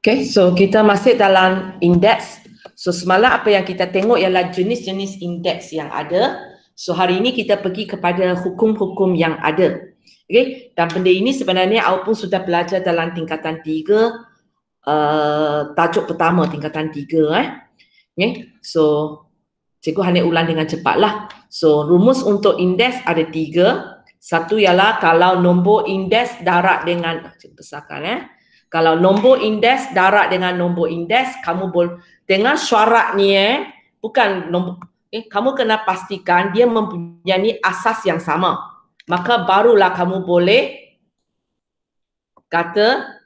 Okay, so kita masih dalam indeks. So semalam apa yang kita tengok ialah jenis-jenis indeks yang ada. So hari ini kita pergi kepada hukum-hukum yang ada. Okay, dan benda ini sebenarnya awak pun sudah belajar dalam tingkatan 3, tajuk pertama tingkatan 3. Okay, so cikgu hanya ulang dengan cepatlah. So rumus untuk indeks ada 3. Satu ialah kalau nombor indeks darat dengan, cikgu besarkan kalau nombor indeks darat dengan nombor indeks, kamu boleh dengan syarat ni bukan nombor, kamu kena pastikan dia mempunyai asas yang sama. Maka barulah kamu boleh kata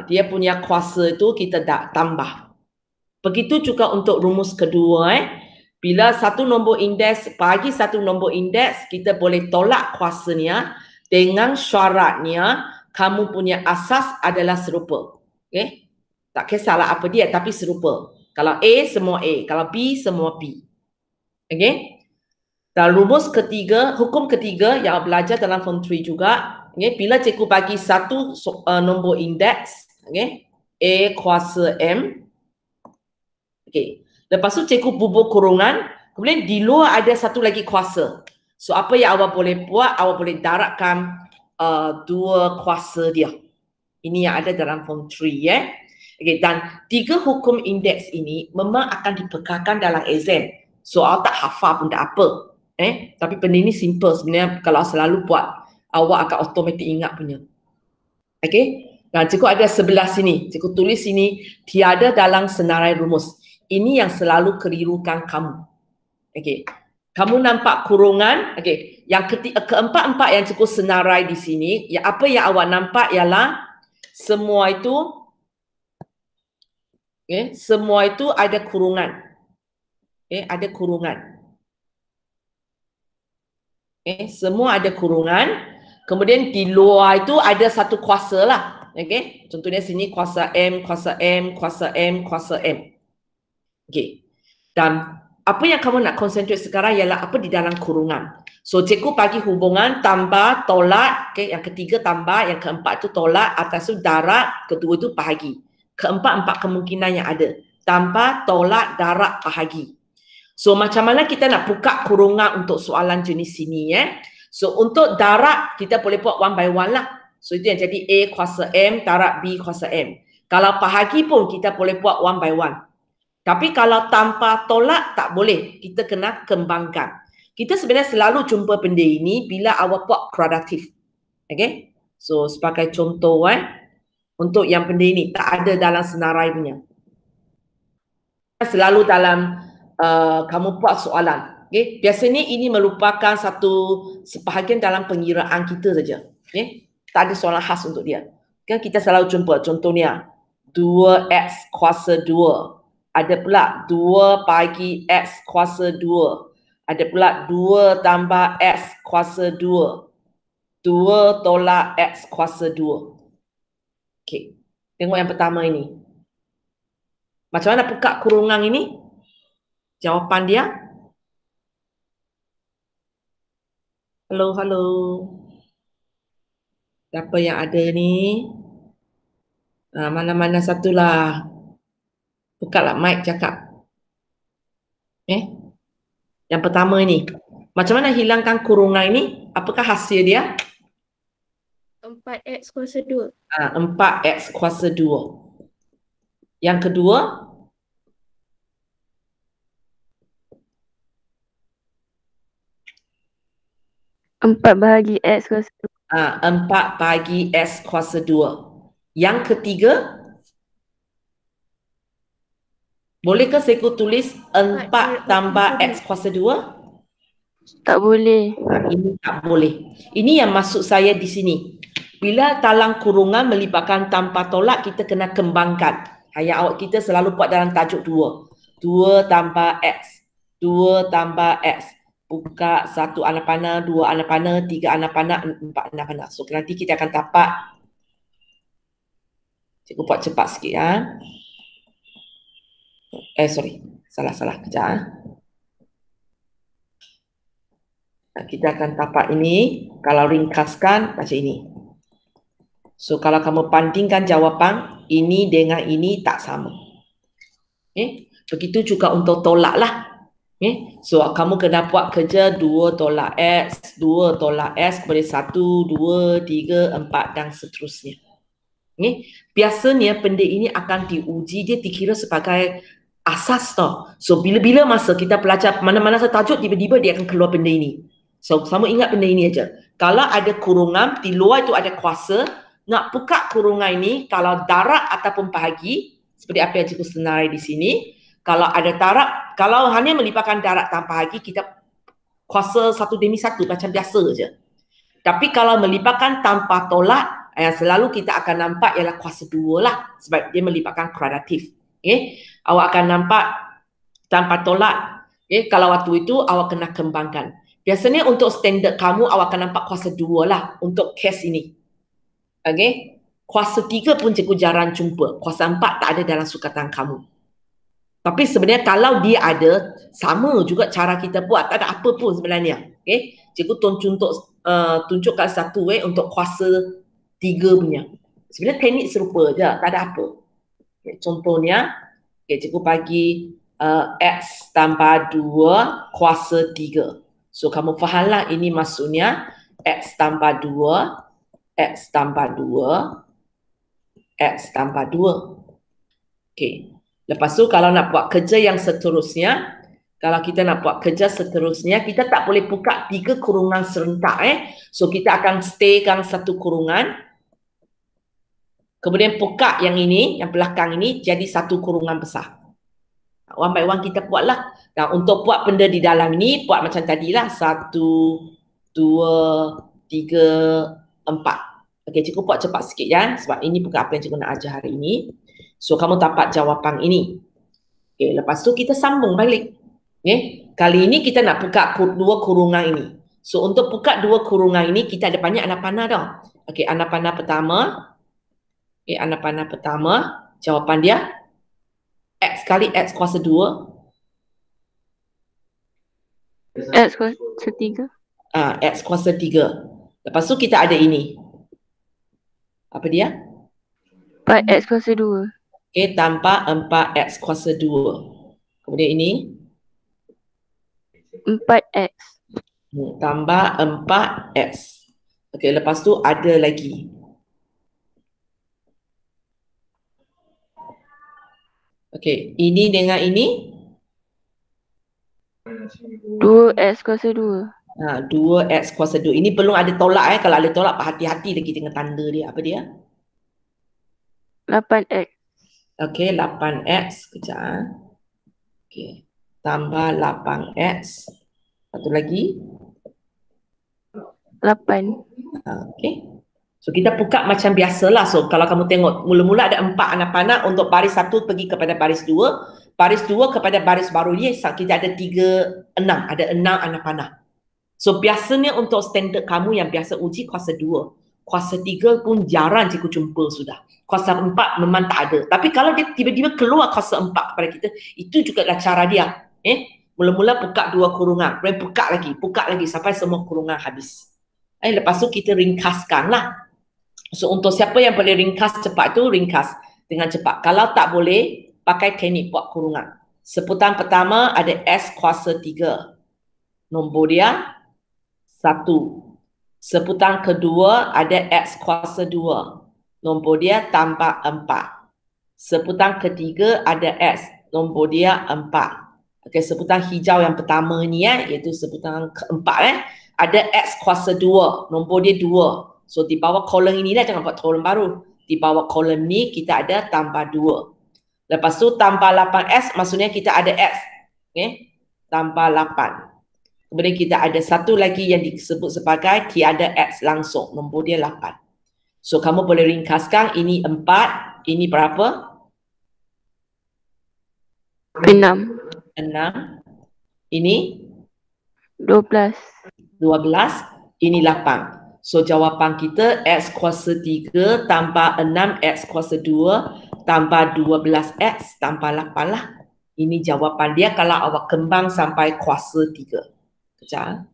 dia punya kuasa itu kita tambah. Begitu juga untuk rumus kedua bila satu nombor indeks bagi satu nombor indeks, kita boleh tolak kuasanya dengan syaratnya kamu punya asas adalah serupa. Okay? Tak kisahlah apa dia, tapi serupa. Kalau A, semua A. Kalau B, semua B. Okay? Dan rumus ketiga, hukum ketiga yang belajar dalam form 3 juga. Okay? Bila cikgu bagi satu nombor indeks, okay? A kuasa M. Okay. Lepas tu cikgu bubuh kurungan, kemudian di luar ada satu lagi kuasa. So apa yang awak boleh buat, awak boleh daratkan dua kuasa dia. Ini yang ada dalam form 3 Okay, dan 3 hukum indeks ini memang akan dipekarkan dalam exam. So awak tak hafal pun tak apa. Tapi benda ini simple sebenarnya, kalau selalu buat awak akan automatik ingat punya. Okay. Dan cikgu ada sebelah sini, cikgu tulis sini tiada dalam senarai rumus. Ini yang selalu kelirukan kamu. Okay. Kamu nampak kurungan. Okay. Yang keempat-empat yang cikgu senarai di sini, ya apa yang awak nampak ialah semua itu, semua itu ada kurungan. Ada kurungan. Semua ada kurungan. Kemudian di luar itu ada satu kuasa lah. Okay. Contohnya sini kuasa M, kuasa M, kuasa M, kuasa M. Okay. Dan apa yang kamu nak concentrate sekarang ialah apa di dalam kurungan. So cikgu bagi hubungan tambah, tolak. Okay. Yang ketiga tambah, yang keempat itu tolak, atas itu darat, kedua itu bahagi. Keempat kemungkinan yang ada. Tambah, tolak, darat, bahagi. So macam mana kita nak buka kurungan untuk soalan jenis sini So untuk darat kita boleh buat one by one lah. So itu yang jadi A kuasa M, darat B kuasa M. Kalau bahagi pun kita boleh buat one by one. Tapi kalau tanpa tolak tak boleh. Kita kena kembangkan. Kita sebenarnya selalu jumpa benda ini bila awak buat kuadratif. Okay. So sebagai contoh untuk yang benda ini tak ada dalam senarai punya. Selalu dalam kamu buat soalan. Okay. Biasanya ini merupakan sebahagian dalam pengiraan kita saja. Okay. Tak ada soalan khas untuk dia. Kan kita selalu jumpa contohnya 2x kuasa 2. Ada pula 2 bagi x kuasa 2. Ada pula 2 tambah x kuasa 2. 2 tolak x kuasa 2. Okey. Tengok yang pertama ini. Macam mana buka kurungan ini? Jawapan dia. Halo. Siapa yang ada ni? Mana-mana satulah. Buka lah mic cakap. Yang pertama ini. Macam mana hilangkan kurungan ini? Apakah hasil dia? 4x kuasa 2. 4x kuasa 2. Yang kedua? 4 bahagi x kuasa 4 bagi x kuasa 2. Yang ketiga? Bolehkah saya tulis 4 tambah x kuasa 2? Tak boleh. Ini tak boleh. Ini yang maksud saya di sini. Bila dalam kurungan melibatkan tanpa tolak, kita kena kembangkan. Yang awak kita selalu buat dalam tajuk 2. 2 tambah x. 2 tambah x. Buka 1 anak panah, 2 anak panah, 3 anak panah, 4 anak panah. So nanti kita akan tapak. Cikgu buat cepat sikit sorry. Salah. Kejap Kita akan tapak ini. Kalau ringkaskan, macam ini. So, kalau kamu bandingkan jawapan, ini dengan ini tak sama. Begitu juga untuk tolak lah. So kamu kena buat kerja 2 tolak X, 2 tolak X kepada 1, 2, 3, 4 dan seterusnya. Biasanya benda ini akan diuji, dia dikira sebagai asas tau. So bila-bila masa kita belajar mana-mana tajuk, tiba-tiba dia akan keluar benda ini. So sama ingat benda ini aja. Kalau ada kurungan, di luar itu ada kuasa, nak buka kurungan ini, kalau darat ataupun bahagi, seperti apa yang cikgu senarai di sini, kalau ada darat, kalau hanya melibatkan darat tanpa bahagi, kita kuasa 1/1 macam biasa je. Tapi kalau melibatkan tanpa tolak, selalu kita akan nampak ialah kuasa 2 lah, sebab dia melibatkan kuadratif. Awak akan nampak tanpa tolak. Kalau waktu itu awak kena kembangkan. Biasanya untuk standard kamu, awak akan nampak kuasa 2 lah untuk kes ini. Kuasa 3 pun cikgu jarang jumpa. Kuasa 4 tak ada dalam sukatan kamu. Tapi sebenarnya kalau dia ada, sama juga cara kita buat. Tak ada apa pun sebenarnya. Cikgu tunjukkan satu untuk kuasa 3 punya. Sebenarnya teknik serupa je, tak ada apa. Contohnya, cikgu bagi X tambah 2 kuasa 3. So kamu fahamlah ini maksudnya X tambah 2, X tambah 2, X tambah 2. Lepas tu kalau nak buat kerja yang seterusnya, kalau kita nak buat kerja seterusnya, kita tak boleh buka 3 kurungan serentak. So kita akan staykan satu kurungan. Kemudian buka yang ini, yang belakang ini jadi satu kurungan besar. One by one kita buatlah. Dan untuk buat benda di dalam ini, buat macam tadilah. 1, 2, 3, 4. Cikgu buat cepat sikit ya. Sebab ini bukan apa yang cikgu nak ajar hari ini. So kamu dapat jawapan ini. Lepas tu kita sambung balik. Kali ini kita nak buka 2 kurungan ini. So untuk buka 2 kurungan ini kita ada banyak anak panah dah. Anak panah pertama. Anak panah pertama, jawapan dia X kali X kuasa 2. X kuasa 3. X kuasa 3. Lepas tu kita ada ini. Apa dia? 4X kuasa 2. Tambah 4X kuasa 2. Kemudian ini 4X. Tambah 4X. Lepas tu ada lagi. Ini dengan ini 2X kuasa 2. 2X kuasa 2. Ini belum ada tolak. Kalau ada tolak, hati-hati lagi dengan tanda dia. Apa dia? 8X. 8X. Kejap. Tambah 8X. Satu lagi. 8. So kita buka macam biasalah. So kalau kamu tengok, mula-mula ada 4 anak panah. Untuk baris 1 pergi kepada baris 2. Baris 2 kepada baris baru ni, kita ada 6. Ada 6 anak panah. So biasanya untuk standard kamu yang biasa uji kuasa 2. Kuasa 3 pun jarang cikgu jumpa sudah. Kuasa 4 memang tak ada. Tapi kalau dia tiba-tiba keluar kuasa 4 kepada kita, itu juga adalah cara dia. Mula-mula buka 2 kurungan. Kemudian buka lagi sampai semua kurungan habis. Lepas tu kita ringkaskan lah. So untuk siapa yang boleh ringkas cepat tu, ringkas dengan cepat. Kalau tak boleh, pakai teknik buat kurungan. Sebutan pertama ada S kuasa 3. Nombor dia 1. Sebutan kedua ada X kuasa 2. Nombor dia tambah 4. Sebutan ketiga ada X. Nombor dia 4. Sebutan hijau yang pertama ni iaitu sebutan keempat ada X kuasa 2. Nombor dia 2. So di bawah kolom ini lah, jangan buat kolom baru. Di bawah kolom ni kita ada tambah 2. Lepas tu tambah 8S maksudnya kita ada X. Tambah 8. Kemudian kita ada satu lagi yang disebut sebagai tiada X langsung. Nombor dia 8. So kamu boleh ringkaskan ini 4. Ini berapa? 6. Ini 12. 12. Ini 8. So jawapan kita X kuasa 3 tambah 6X kuasa 2 tambah 12X tambah 8 lah. Ini jawapan dia kalau awak kembang sampai kuasa 3. Kejap.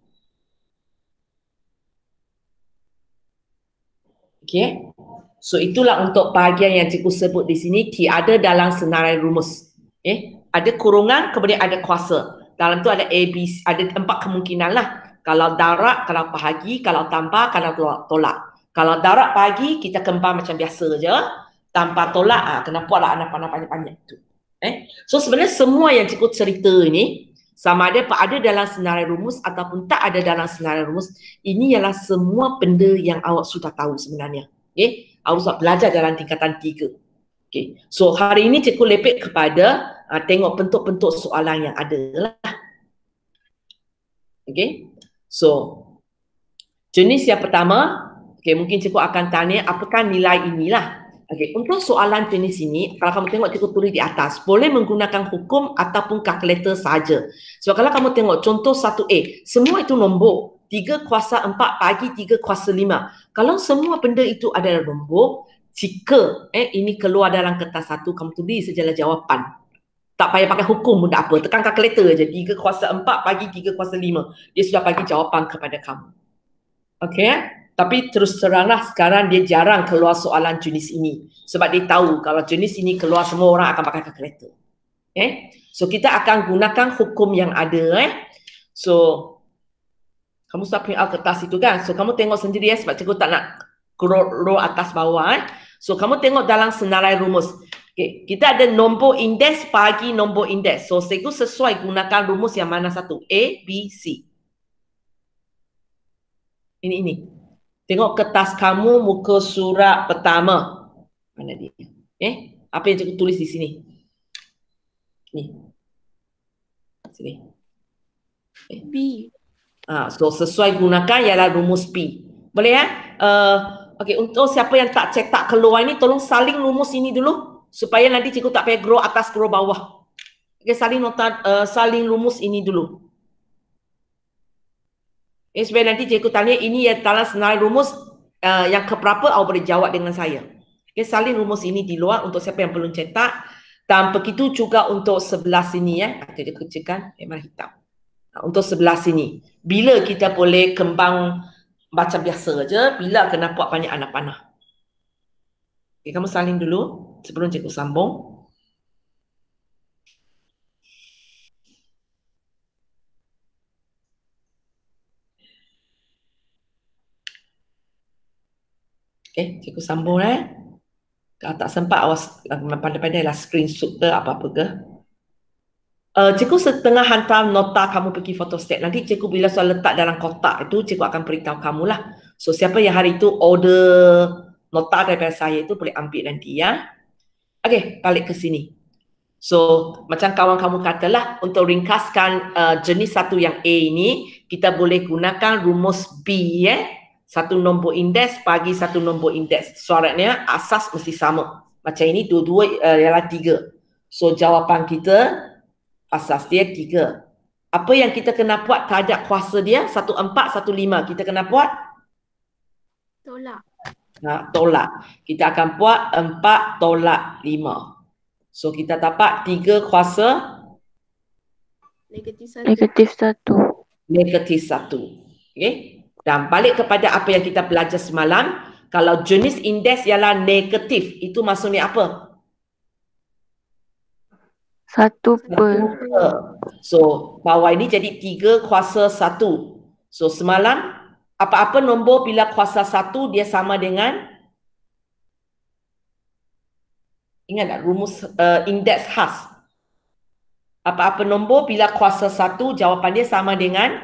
So itulah untuk bahagian yang cikgu sebut di sini tiada dalam senarai rumus. Ada kurungan kemudian ada kuasa. Dalam tu ada A, B, C, ada 4 kemungkinan lah. Kalau darat, kalau bahagi, kalau tambah, kalau tolak. Kalau darat bahagi kita kembang macam biasa je. Tanpa tolak kena buatlah anak-anak banyak-banyak tu. So sebenarnya semua yang cikgu cerita ini sama ada dalam senarai rumus ataupun tak ada dalam senarai rumus, ini ialah semua benda yang awak sudah tahu sebenarnya. Awak sudah belajar dalam tingkatan 3. So hari ini cikgu lepek kepada tengok bentuk-bentuk soalan yang ada lah. So jenis yang pertama, mungkin cikgu akan tanya apakah nilai inilah. Untuk soalan jenis ini, kalau kamu tengok cikgu tulis di atas, boleh menggunakan hukum ataupun kalkulator saja. So kalau kamu tengok contoh 1A, semua itu nombor. 3 kuasa 4 bagi 3 kuasa 5. Kalau semua benda itu adalah nombor, jika ini keluar dalam kertas 1, kamu tulis sajalah jawapan. Tak payah pakai hukum pun tak apa. Tekan kalkulator je. 3 kuasa 4 bagi 3 kuasa 5. Dia sudah bagi jawapan kepada kamu. Tapi terus teranglah sekarang dia jarang keluar soalan jenis ini. Sebab dia tahu kalau jenis ini keluar semua orang akan pakai kalkulator. So kita akan gunakan hukum yang ada. So kamu sudah print out kertas itu kan. So kamu tengok sendiri sebab cikgu tak nak row atas bawah. So kamu tengok dalam senarai rumus. Kita ada nombor indeks bagi nombor indeks. So cikgu sesuai gunakan rumus yang mana satu? A, B, C. Ini. Tengok kertas kamu muka surat pertama. Mana dia? Apa yang cikgu tulis di sini? Ni. Sini. B. So sesuai gunakan ialah rumus P. Boleh ya? Untuk siapa yang tak cetak keluar ni, tolong salin rumus ini dulu supaya nanti cikgu tak payah grow atas grow bawah. Salin rumus ini dulu. Supaya nanti cikgu tanya ini yang dalam senarai rumus yang keberapa awak boleh jawab dengan saya. Salin rumus ini di luar untuk siapa yang belum cetak. Dan begitu juga untuk sebelah sini ya. Kita kecilkan warna hitam. Untuk sebelah sini. Bila kita boleh kembang macam biasa je, bila kena buat banyak anak panah. Kamu salin dulu sebelum cikgu sambung. Cikgu sambung Kalau tak sempat awas pandai-pandai lah screenshot ke apa-apa ke. Cikgu setengah hantar nota kamu pergi photostat. Nanti cikgu bila soal letak dalam kotak itu, cikgu akan beritahu kamu lah. So siapa yang hari itu order nota daripada saya itu boleh ambil nanti ya. Balik ke sini. So macam kawan kamu katalah, untuk ringkaskan jenis satu yang A ini, kita boleh gunakan rumus B satu nombor indeks bagi satu nombor indeks. Syaratnya asas mesti sama. Macam ini dua-dua ialah 3. So jawapan kita asas dia 3. Apa yang kita kena buat terhadap kuasa dia? 1, 4, 1, 5. Kita kena buat? Tolak. Tolak. Kita akan buat 4 tolak 5. So kita dapat 3 kuasa Negatif 1. Negatif 1. Dan balik kepada apa yang kita belajar semalam, kalau jenis indeks ialah negatif, itu maksudnya apa? 1 per. So bawah ini jadi 3 kuasa 1. So semalam apa-apa nombor bila kuasa 1 dia sama dengan, ingat tak rumus indeks khas? Apa-apa nombor bila kuasa 1 jawapan dia sama dengan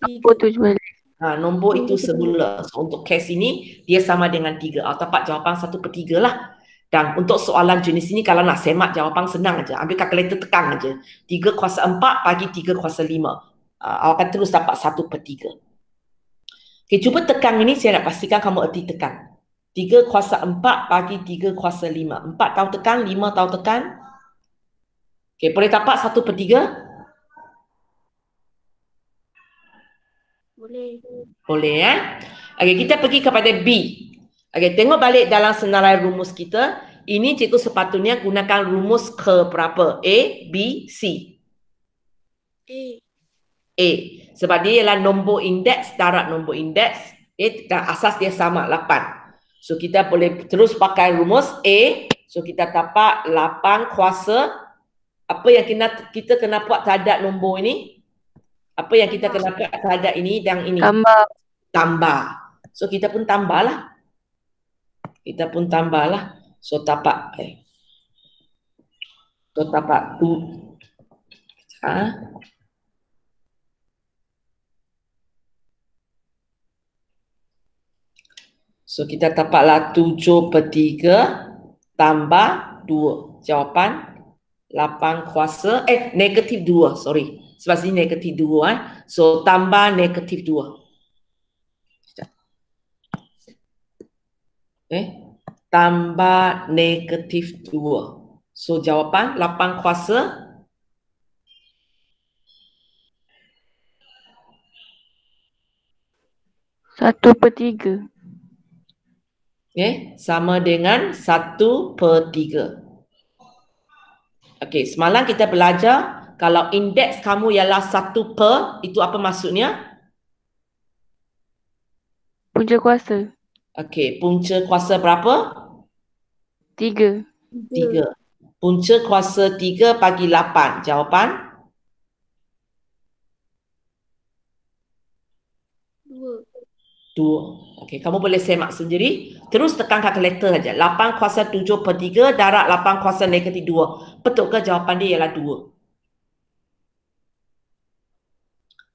17. Nombor itu semula. So, untuk kes ini dia sama dengan 3. Dapat jawapan 1/3 lah. Dan untuk soalan jenis ini kalau nak semak jawapan senang aja. Ambil kalkulator tekan aja. 3 kuasa 4 bagi 3 kuasa 5. Awak akan terus dapat 1/3. Cuba tekan ini, saya nak pastikan kamu erti tekan. 3 kuasa 4 bagi 3 kuasa 5. 4 tahu tekan, 5 tahu tekan. Boleh dapat 1/3? Boleh kita pergi kepada B. Tengok balik dalam senarai rumus kita. Ini cikgu sepatutnya gunakan rumus ke berapa? A, B, C. A. Sebab dia ialah nombor indeks, darat nombor indeks. Dan asas dia sama, 8. So kita boleh terus pakai rumus A. So kita dapat 8 kuasa. Apa yang kita kena buat terhadap nombor ini? Apa yang kita kena buat terhadap ini dan ini? Tambah. Tambah. So kita pun tambahlah. Kita pun tambahlah. So dapat So dapat tu. So kita dapatlah 7/3 tambah 2. Jawapan 8 kuasa negatif 2, sorry. Sebab sini negatif 2 So tambah negatif 2. Tambah negatif 2. So jawapan 8 kuasa 1/3. sama dengan 1/3. Okey, semalam kita belajar kalau indeks kamu ialah 1/, itu apa maksudnya? Punca kuasa. Okey, punca kuasa berapa? 3. 3. Punca kuasa 3 bagi 8. Jawapan? 2. Okey, kamu boleh semak sendiri. Terus tekan kalkulator saja. 8 kuasa 7/3 darab 8 kuasa negatif 2. Betul ke jawapan dia ialah 2?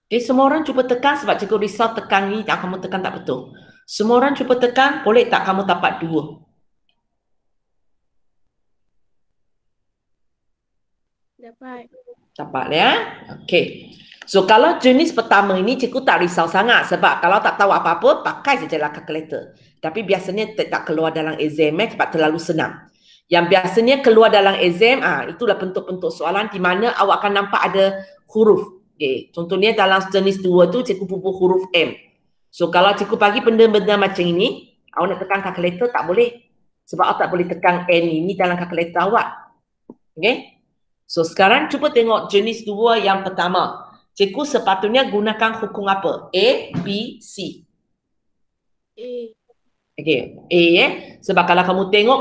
Okay, semua orang cuba tekan sebab cikgu risau tekan ni tak kamu tekan tak betul. Semua orang cuba tekan, boleh tak kamu dapat 2? Dapat. Dapat ya? Okey. So kalau jenis pertama ini cikgu tak risau sangat sebab kalau tak tahu apa-apa pakai sajalah kalkulator. Tapi biasanya tak keluar dalam exam sebab terlalu senang. Yang biasanya keluar dalam exam itulah bentuk-bentuk soalan di mana awak akan nampak ada huruf. Okay. Contohnya dalam jenis 2 tu cikgu bubuh huruf M. So kalau cikgu bagi benda-benda macam ini, awak nak tekan kalkulator tak boleh. Sebab awak tak boleh tekan N ini dalam kalkulator awak. Okay. So sekarang cuba tengok jenis 2 yang pertama. Cikgu sepatutnya gunakan hukum apa? A, B, C. A. Okay, A sebab kalau kamu tengok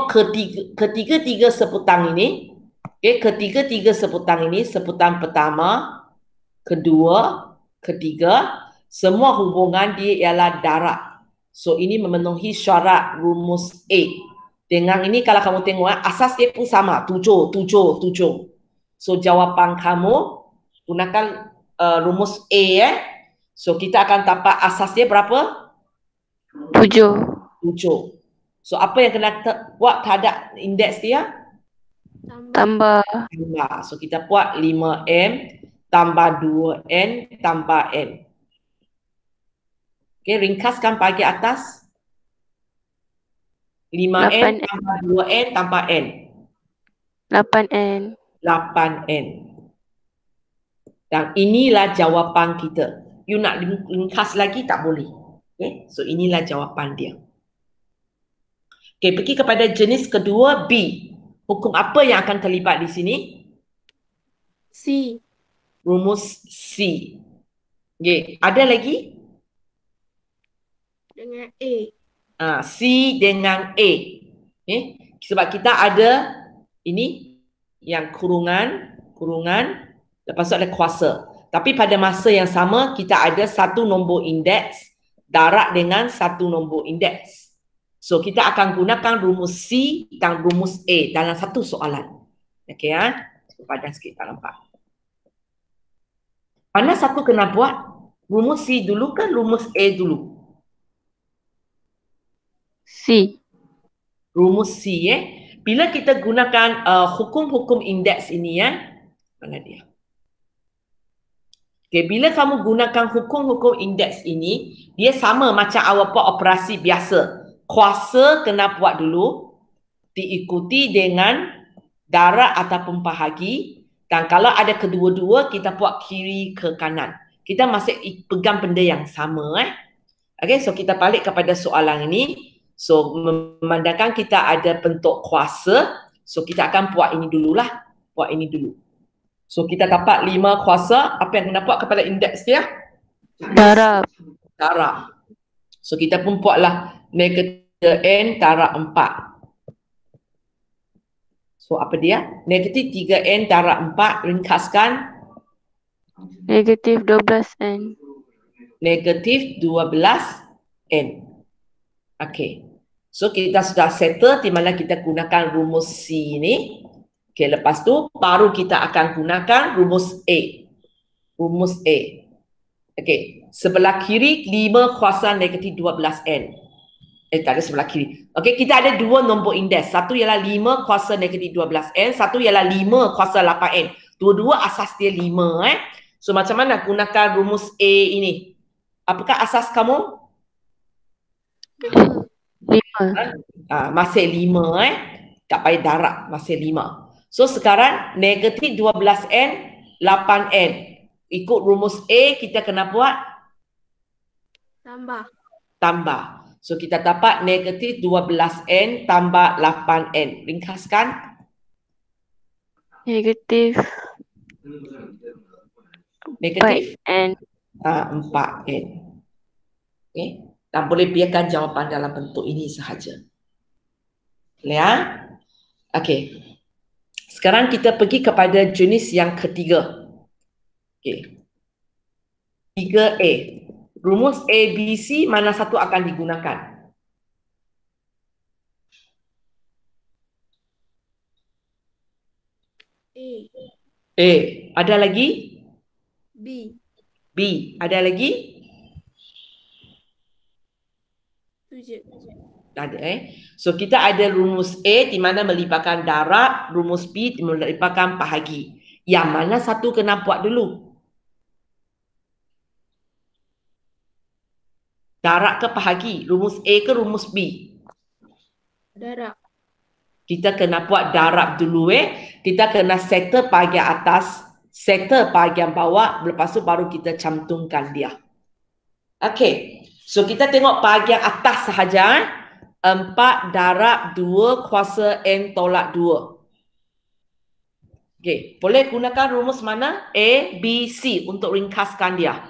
ketiga-tiga seputang ini, ketiga-tiga seputang ini, seputang pertama, kedua, ketiga, semua hubungan dia ialah darab. So ini memenuhi syarat rumus A. Dengan ini kalau kamu tengok asas dia pun sama, 7. So jawapan kamu gunakan rumus A So kita akan dapat asas dia berapa? 7. So apa yang kena buat terhadap indeks dia? Tambah. So kita buat 5M tambah 2N tambah N. Okay, ringkaskan bagi atas. 5N tambah 2N tambah N. 8N. 8N. Dan inilah jawapan kita. You nak ringkas lagi tak boleh. Okay, so inilah jawapan dia. Okay, pergi kepada jenis kedua B. Hukum apa yang akan terlibat di sini? C. Rumus C. Okay, ada lagi? Dengan A. C dengan A. Okay, sebab kita ada ini yang kurungan, lepas tu ada kuasa. Tapi pada masa yang sama kita ada satu nombor indeks darab dengan satu nombor indeks. So kita akan gunakan rumus C dan rumus A dalam satu soalan. Okey padan sikit tak nampak. Mana satu kena buat? Rumus C dulu ke rumus A dulu? C. Rumus C Bila kita gunakan hukum-hukum indeks ini mana dia? Okay, bila kamu gunakan hukum-hukum indeks ini, dia sama macam awak buat operasi biasa. Kuasa kena buat dulu, diikuti dengan darab ataupun bahagi, dan kalau ada kedua-dua, kita buat kiri ke kanan. Kita masih pegang benda yang sama. Okay, so kita balik kepada soalan ini. So, memandangkan kita ada bentuk kuasa, so kita akan buat ini dululah. Buat ini dulu. So kita dapat 5 kuasa, apa yang kena buat kepada indeks dia? Darab. So kita pun buatlah negatif 3N darab 4. So, apa dia? Negatif 3N darab 4, ringkaskan. Negatif 12N. Negatif 12N. Okey. So, kita sudah settle di mana kita gunakan rumus C ni. Okey, lepas tu baru kita akan gunakan rumus A. Rumus A. Okey, sebelah kiri 5 kuasa negatif 12N. Tak ada sebelah kiri. Okey, kita ada dua nombor indeks. Satu ialah 5 kuasa negatif 12N. Satu ialah 5 kuasa 8N. Dua-dua asas dia 5. So, macam mana gunakan rumus A ini? Apakah asas kamu? 5. Masih 5. Tak payah darab. Masih 5. So, sekarang negatif 12N, 8N. Ikut rumus A, kita kena buat? Tambah. So, kita dapat negatif 12N tambah 8N. Ringkaskan. Negatif 4N. 4N. Okay. Dan boleh biarkan jawapan dalam bentuk ini sahaja. Clear? Okey. Sekarang kita pergi kepada jenis yang ketiga. Okey. 3A. Rumus ABC mana satu akan digunakan? A. Ada lagi? B. Ada lagi? Ada So kita ada rumus A di mana melibatkan darab, rumus B melibatkan bahagi. Yang mana satu kena buat dulu? Darab ke bahagi? Rumus A ke rumus B? Darab. Kita kena buat darab dulu Kita kena settle bahagian atas, settle bahagian bawah, lepas tu baru kita cantumkan dia. Okey. So kita tengok bahagian atas sahaja. 4 darab 2 kuasa N tolak 2. Okey, boleh gunakan rumus mana? A, B, C untuk ringkaskan dia.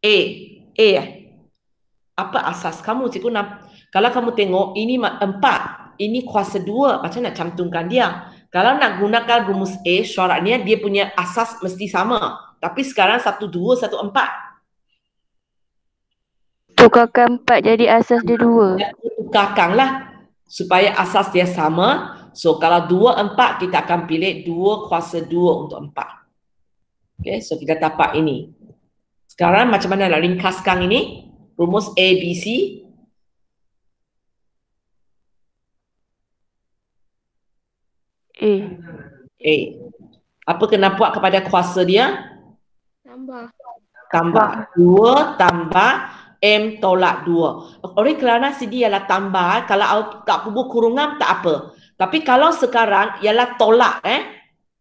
A. Apa asas kamu, cikgu? Kalau kamu tengok, ini 4. Ini kuasa 2. Macam nak cantumkan dia? Kalau nak gunakan rumus A, syaratnya dia punya asas mesti sama. Tapi sekarang 1, 2, 1, 4. Tukarkan 4 jadi asas dia 2. Tukarkanlah supaya asas dia sama. So kalau 2, 4 kita akan pilih 2 kuasa 2 untuk 4. Okay, so kita dapat ini. Sekarang macam mana nak ringkaskan ini? Rumus A, B, C. A. Apa kena buat kepada kuasa dia? Tambah 2 tambah M tolak 2. Oleh kerana sini ialah tambah, kalau tak bubuh kurungan tak apa. Tapi kalau sekarang ialah tolak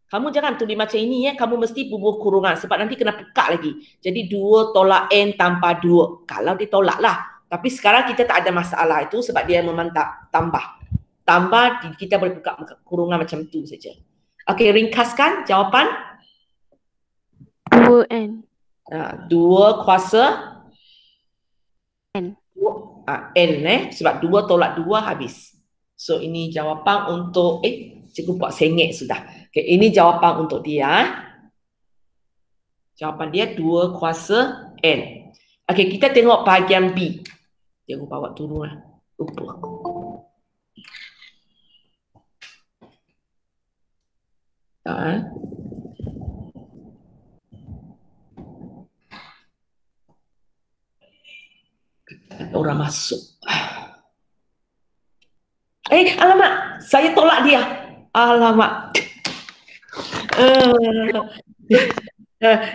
kamu jangan tulis macam ini kamu mesti bubuh kurungan sebab nanti kena pekak lagi. Jadi 2 tolak N tanpa 2. Kalau ditolak lah. Tapi sekarang kita tak ada masalah itu sebab dia memang tambah. Tambah kita boleh buka kurungan macam tu saja. Okey, ringkaskan jawapan. 2N. 2 kuasa N. N sebab 2 tolak 2 habis. So ini jawapan untuk cikgu buat sengit sudah. Okay, ini jawapan untuk dia. Jawapan dia 2 kuasa N. Okey, kita tengok bahagian B. Cikgu bawa turun lah. Lupa. Orang masuk. Alamak, saya tolak dia. Alamak.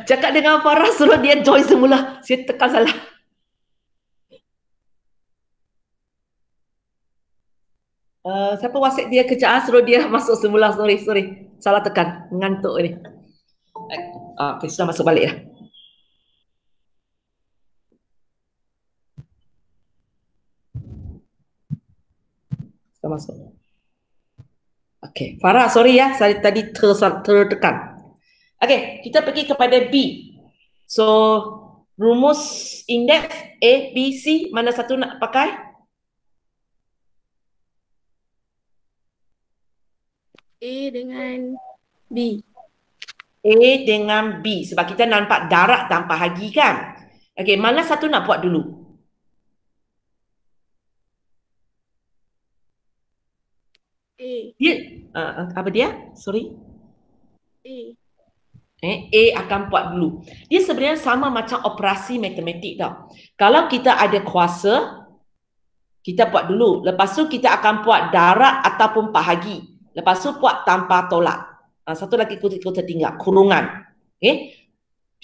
Cakap dengan Farah suruh dia join semula. Saya tekan salah. Siapa WhatsApp dia kejap suruh dia masuk semula. Sorry. Salah tekan. Ngantuk ni. Okay, sudah masuk balik lah. Masuk. Okey, Farah, sorry ya, saya tadi tertekan. Okey, kita pergi kepada B. So, Rumus indeks A, B, C, mana satu nak pakai? A dengan B. A dengan B. Sebab kita nampak darab dan bahagi kan? Okey, mana satu nak buat dulu? A. Dia, apa dia? Sorry. A. A akan buat dulu. Dia sebenarnya sama macam operasi matematik tau. Kalau kita ada kuasa, kita buat dulu. Lepas tu kita akan buat darab ataupun bahagi. Lepas tu buat tanpa tolak. Satu lagi kita tinggal, kurungan. Okay?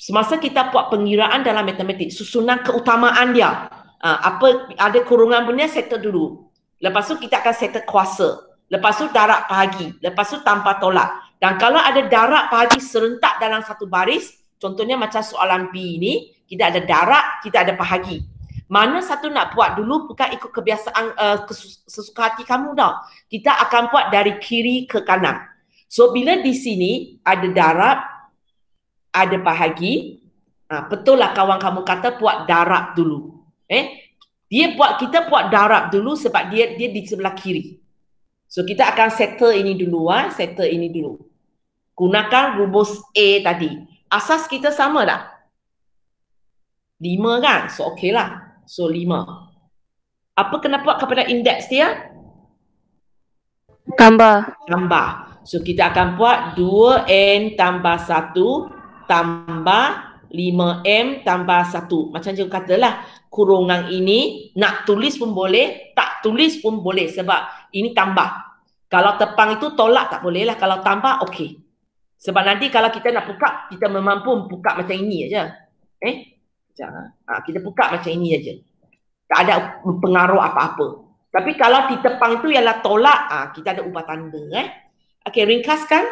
Semasa kita buat pengiraan dalam matematik, susunan keutamaan dia. Apa ada kurungan punya, settle dulu. Lepas tu kita akan settle kuasa. Lepas tu darab bahagi. Lepas tu tanpa tolak. Dan kalau ada darab bahagi serentak dalam satu baris, contohnya macam soalan B ni, kita ada darab, kita ada bahagi. Mana satu nak buat dulu bukan ikut kebiasaan sesuka hati kamu tau. Kita akan buat dari kiri ke kanan. So bila di sini ada darab, ada bahagi, betul lah kawan kamu kata buat darab dulu. Kita buat darab dulu sebab dia di sebelah kiri. So kita akan settle ini dulu, settle ini dulu. Gunakan rumus A tadi. Asas kita sama tak? 5 kan? So okey lah. So 5. Apa kena buat kepada indeks dia? Tambah. So kita akan buat 2N tambah 1 tambah 5M tambah 1. Macam je katalah, kurungan ini nak tulis pun boleh, tak tulis pun boleh sebab ini tambah. Kalau tepang itu tolak tak boleh lah. Kalau tambah okey. Sebab nanti kalau kita nak buka, kita mampu buka macam ini aja. Kita buka macam ini aja. Tak ada pengaruh apa-apa. Tapi kalau di tepang itu ialah tolak, kita ada ubah tanda. Okey, ringkaskan.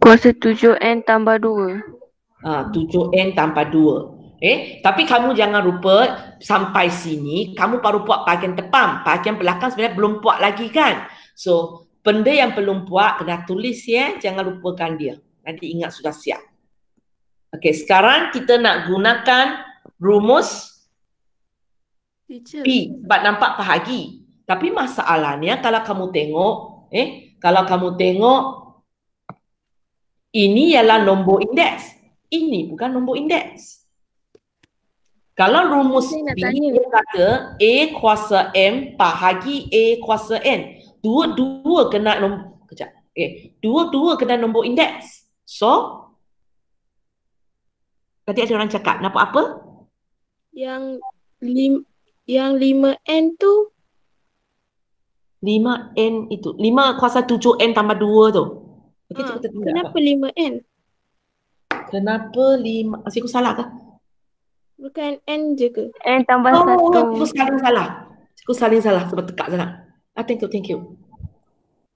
Kuasa 7N tambah 2. 7N tambah 2. Tapi kamu jangan lupa sampai sini kamu baru buat bahagian depan. Bahagian belakang sebenarnya belum buat lagi kan. So, benda yang belum buat kena tulis ya. Jangan lupakan dia. Nanti ingat sudah siap. Okey, sekarang kita nak gunakan rumus P. Sebab nampak bahagi. Tapi masalahnya kalau kamu tengok, ini ialah nombor indeks. Ini bukan nombor indeks. Kalau rumus B dia kata A kuasa M bahagi A kuasa N. Dua-dua kena nombor. Dua-dua kena nombor indeks. So, tadi ada orang cakap, nampak apa? Yang 5N tu 5N itu. 5 kuasa 7N tambah 2 tu. Kenapa 5N? Kenapa 5? Asyik aku salah ke? Bukan N je ke? N tambah 1. Aku saling salah sebab tekak sana. Thank you.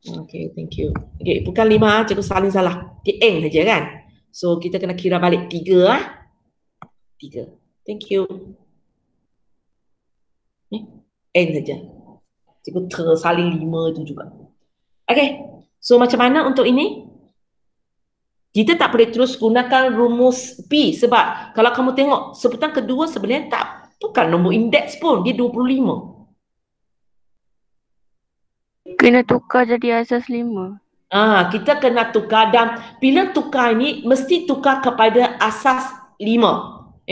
Okay, thank you. Okay, bukan 5, cikgu saling salah. Dia N saja kan? So, kita kena kira balik 3 3. Thank you. N saja. Cikgu tersaling 5 tu juga. Okay, so macam mana untuk ini? Kita tak boleh terus gunakan rumus P sebab kalau kamu tengok sebutan kedua sebenarnya bukan nombor indeks pun, dia 25. Kena tukar jadi asas 5. Kita kena tukar dan bila tukar ini mesti tukar kepada asas 5.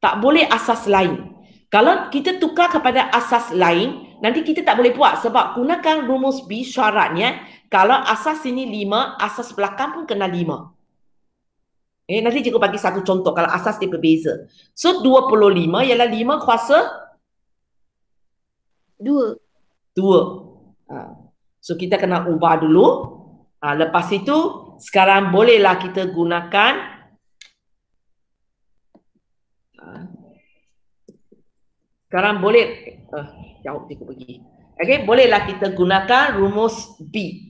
Tak boleh asas lain. Kalau kita tukar kepada asas lain, nanti kita tak boleh buat sebab gunakan rumus B syaratnya kalau asas ini 5, asas belakang pun kena 5. Nanti cikgu bagi satu contoh kalau asas dia berbeza. So 25 ialah 5 kuasa 2. So kita kena ubah dulu. Lepas itu sekarang bolehlah kita gunakan jauh cikgu pergi. Okay, bolehlah kita gunakan rumus B.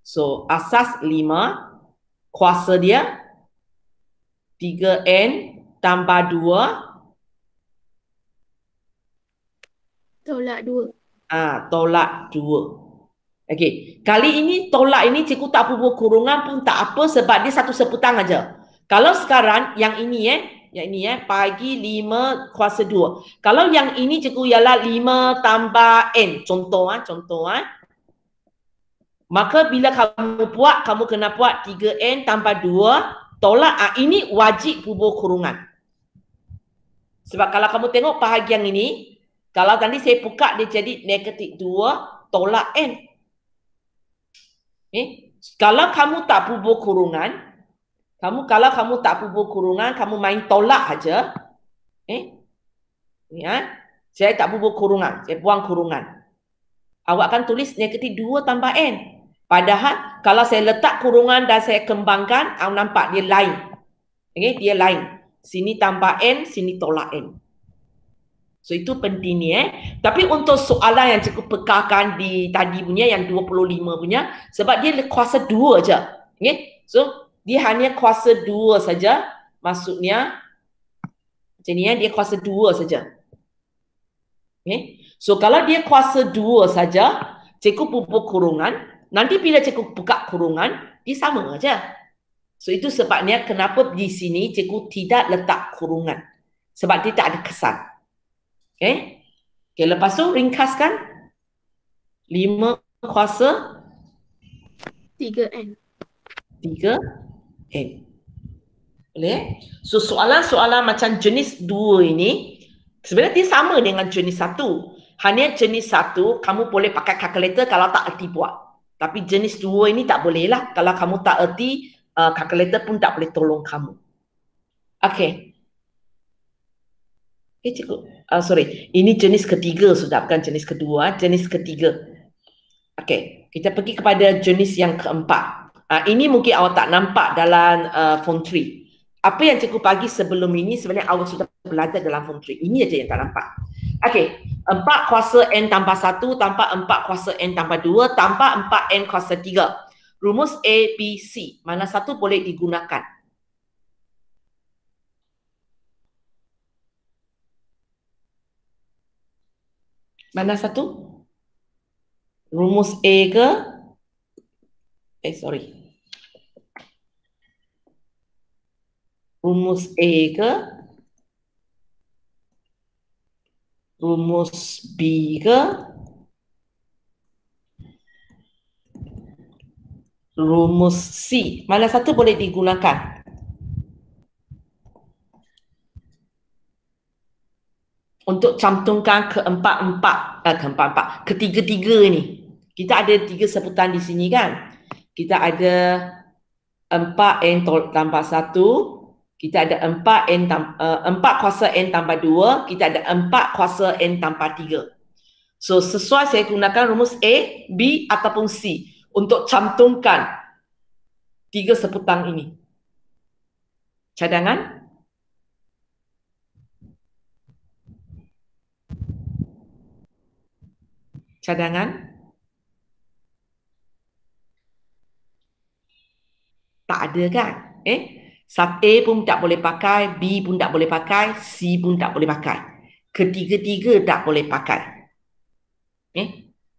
So, asas 5, kuasa dia 3N tambah 2. Tolak 2. Tolak 2. Okey, kali ini tolak ini cikgu tak bubuh kurungan pun tak apa sebab dia satu seputang aja. Kalau sekarang yang ini pagi 5 kuasa 2. Kalau yang ini cikgu ialah 5 tambah N. Contoh. Maka bila kamu buat, kamu kena buat 3N tambah 2 tolak. Ini wajib bubuh kurungan. Sebab kalau kamu tengok bahagian ini, kalau tadi saya buka dia jadi negatif 2 tolak N. Kalau kamu tak bubuh kurungan, kalau kamu tak bubuh kurungan, kamu main tolak aja. Saya tak bubuh kurungan, saya buang kurungan. Awak akan tulis negatif 2 tambah N. Padahal kalau saya letak kurungan dan saya kembangkan, awak nampak dia lain. Dia lain. Sini tambah N, sini tolak N. So itu penting ni. Tapi untuk soalan yang cukup pekahkan di tadi punya yang 25 punya, sebab dia kuasa 2 je. So dia hanya kuasa 2 saja. Maksudnya macam ni dia kuasa 2 saja. So kalau dia kuasa 2 saja, cikgu bubuh kurungan, nanti bila cikgu buka kurungan, dia sama aja. So itu sebabnya kenapa di sini cikgu tidak letak kurungan. Sebab dia tak ada kesan. Okay, lepas tu ringkaskan 5 kuasa 3N. 3N. Boleh? So soalan-soalan macam jenis 2 ini sebenarnya dia sama dengan jenis 1. Hanya jenis 1 kamu boleh pakai kalkulator kalau tak erti buat. Tapi jenis 2 ini tak boleh lah. Kalau kamu tak erti, kalkulator pun tak boleh tolong kamu. Okay, cikgu. Sorry, ini jenis ketiga sudah, bukan jenis kedua, jenis ketiga. Okay, kita pergi kepada jenis yang keempat. Ini mungkin awak tak nampak dalam form 3. Apa yang cikgu bagi sebelum ini sebenarnya awak sudah belajar dalam form 3. Ini aja yang tak nampak. Okay, 4 kuasa N tambah 1 tambah 4 kuasa N tambah 2 tambah 4N kuasa 3. Rumus A, B, C. Mana satu boleh digunakan? Mana satu? Rumus A ke? Rumus A ke? Rumus B ke? Rumus C. Mana satu boleh digunakan? Untuk cantumkan ketiga-tiga ni. Kita ada 3 sebutan di sini kan. Kita ada 4N tambah 1. Kita ada 4 kuasa N tambah 2. Kita ada 4 kuasa N tambah 3. So sesuai saya gunakan rumus A, B ataupun C untuk cantumkan 3 sebutan ini. Cadangan? Tak ada kan? A pun tak boleh pakai, B pun tak boleh pakai, C pun tak boleh pakai. Ketiga-tiga tak boleh pakai.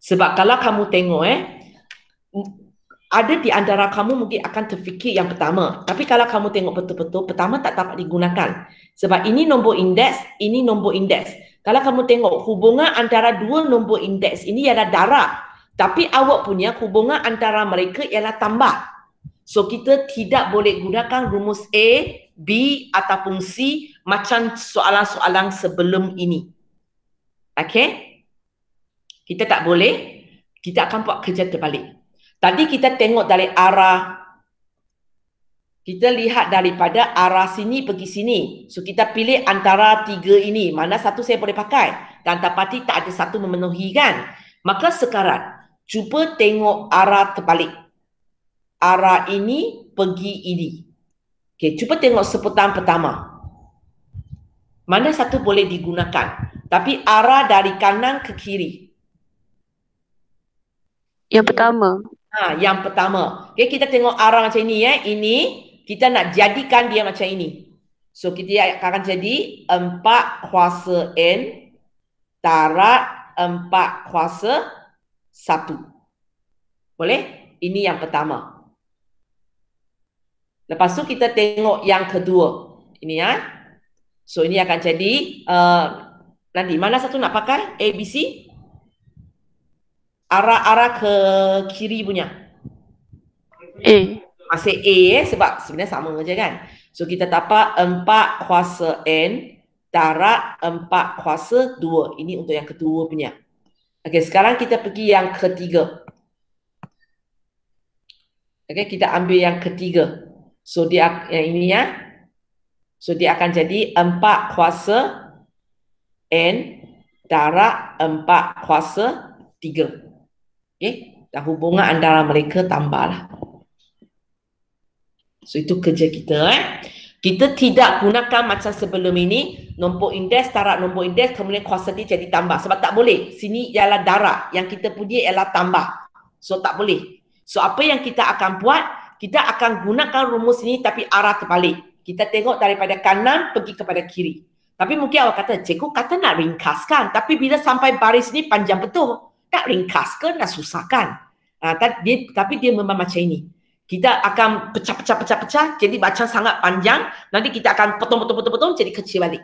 Sebab kalau kamu tengok ada di antara kamu mungkin akan terfikir yang pertama. Tapi kalau kamu tengok betul-betul, pertama tak dapat digunakan. Sebab ini nombor indeks, ini nombor indeks. Kalau kamu tengok hubungan antara 2 nombor indeks ini ialah darab. Tapi awak punya hubungan antara mereka ialah tambah. So kita tidak boleh gunakan rumus A, B ataupun C macam soalan-soalan sebelum ini. Okay? Kita tak boleh. Kita akan buat kerja terbalik. Tadi kita tengok dari arah, kita lihat daripada arah sini pergi sini. So kita pilih antara 3 ini. Mana satu saya boleh pakai. Dan dapati tak ada satu memenuhi kan. Maka sekarang, cuba tengok arah terbalik. Arah ini pergi ini. Okay, cuba tengok sebutan pertama. Mana satu boleh digunakan. Tapi arah dari kanan ke kiri. Yang pertama. Yang pertama. Okay, kita tengok arah macam ini. Ini kita nak jadikan dia macam ini. So kita akan jadi 4 kuasa N darab 4 kuasa 1. Boleh? Ini yang pertama. Lepas tu kita tengok yang kedua. Ini ya. So ini akan jadi nanti mana satu nak pakai? A, B, C? Arah-arah ke kiri punya. A. Masih A sebab sebenarnya sama je kan. So kita dapat 4 kuasa N darab 4 kuasa 2. Ini untuk yang kedua punya. Okey, sekarang kita pergi yang ketiga. Okey, kita ambil yang ketiga. So dia yang ini ya. So dia akan jadi 4 kuasa N darab 4 kuasa 3. Okey, dan hubungan antara mereka tambahlah. So itu kerja kita Kita tidak gunakan macam sebelum ini, nombor indeks darab nombor indeks kemudian kuasa dia jadi tambah. Sebab tak boleh. Sini ialah darab, yang kita punya ialah tambah. So tak boleh. So apa yang kita akan buat, kita akan gunakan rumus ini tapi arah terbalik. Kita tengok daripada kanan pergi kepada kiri. Tapi mungkin awak kata, cikgu kata nak ringkaskan. Tapi bila sampai baris ni panjang betul. Nak ringkaskan, nak susahkan. Tapi dia memang macam ini. Kita akan pecah, jadi bacaan sangat panjang. Nanti kita akan potong, jadi kecil balik.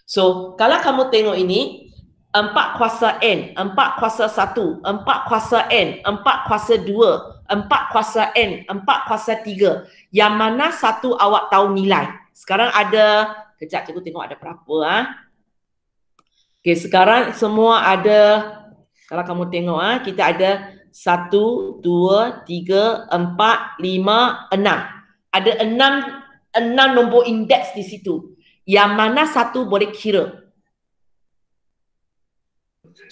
So, kalau kamu tengok ini, 4 kuasa N, 4 kuasa 1, 4 kuasa N, 4 kuasa 2, 4 kuasa N, 4 kuasa 3. Yang mana satu awak tahu nilai? Sekarang ada, kejap cikgu tengok ada berapa. Okay, sekarang semua ada, kalau kamu tengok, kita ada 1, 2, 3, 4, 5, 6. Ada 6 nombor indeks di situ. Yang mana satu boleh kira?